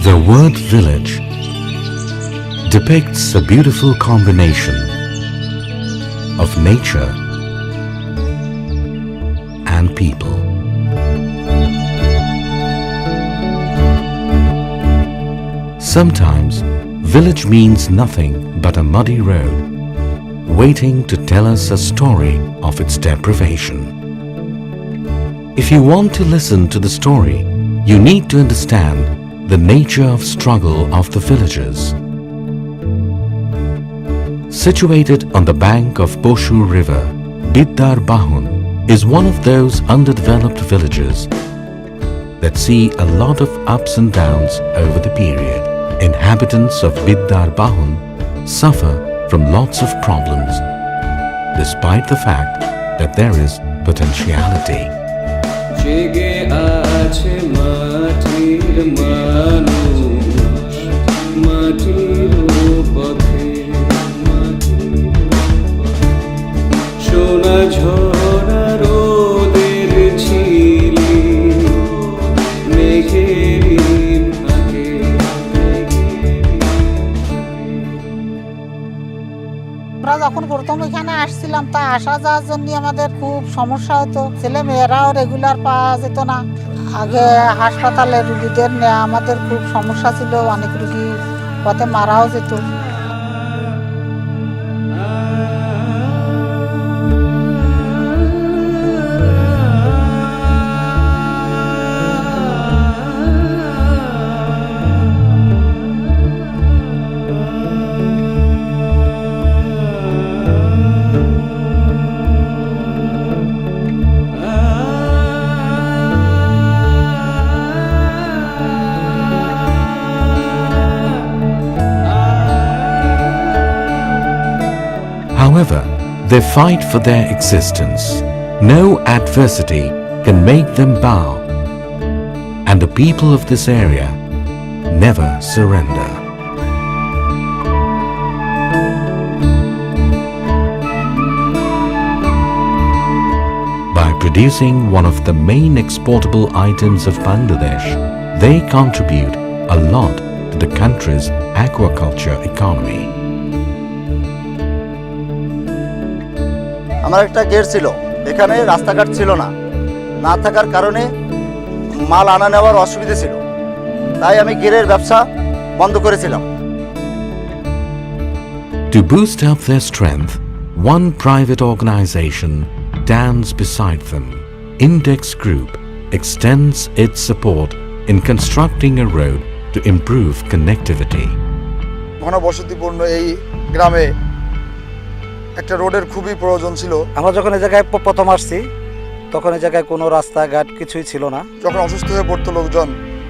The word village depicts a beautiful combination of nature and people. Sometimes village means nothing but a muddy road waiting to tell us a story of its deprivation. If you want to listen to the story, you need to understand the nature of struggle of the villagers. Situated on the bank of Poshu River, Biddar Bahun is one of those underdeveloped villages that see a lot of ups and downs over the period. Inhabitants of Biddar Bahun suffer from lots of problems, despite the fact that there is potentiality. জেগে আছে মাটির মানুষ, মাটির পথে সোনা ঝরা রোদের ঝিলি মেঘের ফাঁকে। আমরা যখন প্রথম এখানে আসছিলাম তা আসা যাওয়ার জন্য আমাদের খুব সমস্যা হতো, ছেলে মেয়েরাও রেগুলার পাওয়া যেত না। আগে হাসপাতালে রুগীদের নেওয়া আমাদের খুব সমস্যা ছিল, অনেক রুগী পথে মারাও যেত। However, they fight for their existence. No adversity can make them bow, and the people of this area never surrender. By producing one of the main exportable items of Bangladesh, they contribute a lot to the country's aquaculture economy. আমার একটা gate ছিল, এখানে রাস্তাঘাট ছিল না, না থাকার কারণে মাল আনা নেওয়ার অসুবিধা ছিল, তাই আমি গেটের ব্যবসা বন্ধ করেছিলাম। To boost up their strength, one private organization stands beside them. Index Group extends its support in constructing a road to improve connectivity. ঘনবসতিপূর্ণ এই গ্রামে একটা রোডের খুবই প্রয়োজন ছিল। আমরা যখন এই জায়গায় প্রথম আসছি তখন এই জায়গায় কোনো রাস্তাঘাট কিছুই ছিল না। যখন অসুস্থ হয়ে পড়তো লোকজন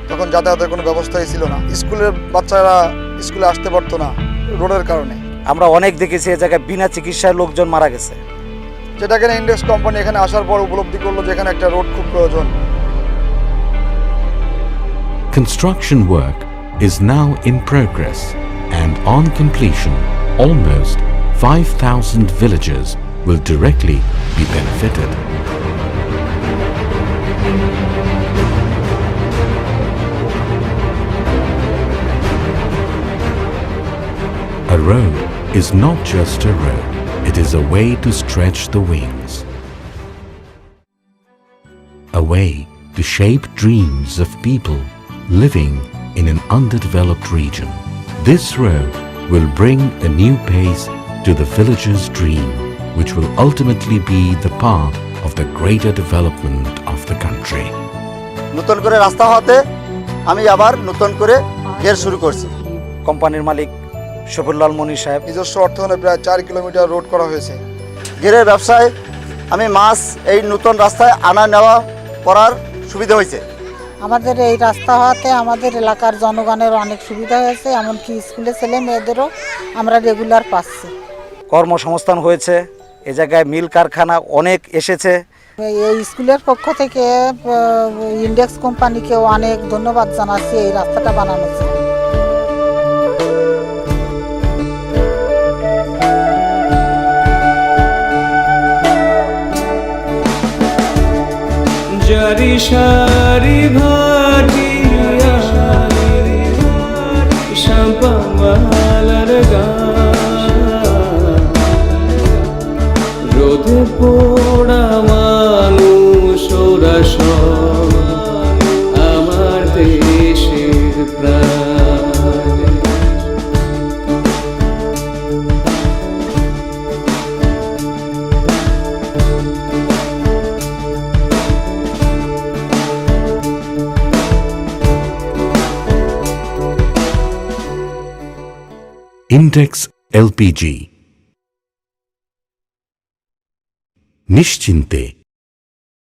তখন যাতায়াতের কোনো ব্যবস্থাই ছিল না, স্কুলের বাচ্চারা স্কুলে আসতে পারতো না রোডের কারণে। আমরা অনেক দেখেছি এই জায়গায় বিনা চিকিৎসায় লোকজন মারা গেছে, যেটা কিনা ইন্ডেক্স কোম্পানি এখানে আসার পর উপলব্ধি করলো যে এখানে একটা রোড খুব প্রয়োজন। Construction work is now in progress, and on completion, almost 5,000 villagers will directly be benefited. A road is not just a road, it is a way to stretch the wings. A way to shape dreams of people living in an underdeveloped region. This road will bring a new pace to the village's dream, which will ultimately be the part of the greater development of the country. নতুন করে রাস্তা হতে আমি আবার নতুন করে gate শুরু করছি। কোম্পানির মালিক শফিউল্লাহ মুনির সাহেব নিজস্ব অর্থায়নে প্রায় 4 কিলোমিটার রোড করা হয়েছে। গেটের ব্যবসায় আমি মাছ এই নতুন রাস্তায় আনা নেওয়া করার সুবিধা হয়েছে। আমাদের এই রাস্তা হওয়াতে আমাদের এলাকার জনগণের অনেক সুবিধা হয়েছে, এমনকি স্কুলের ছেলে মেয়েদেরও আমরা রেগুলার পাচ্ছি। কর্মসংস্থান হয়েছে, এ জায়গায় মিল কারখানা অনেক এসেছে। এই স্কুলের পক্ষ থেকে ইন্ডেক্স কোম্পানিকেও অনেক ধন্যবাদ জানাচ্ছি এই রাস্তাটা বানানোর জন্য। জারি সারি ভাটিয়া Index LPG। নিশ্চিন্তে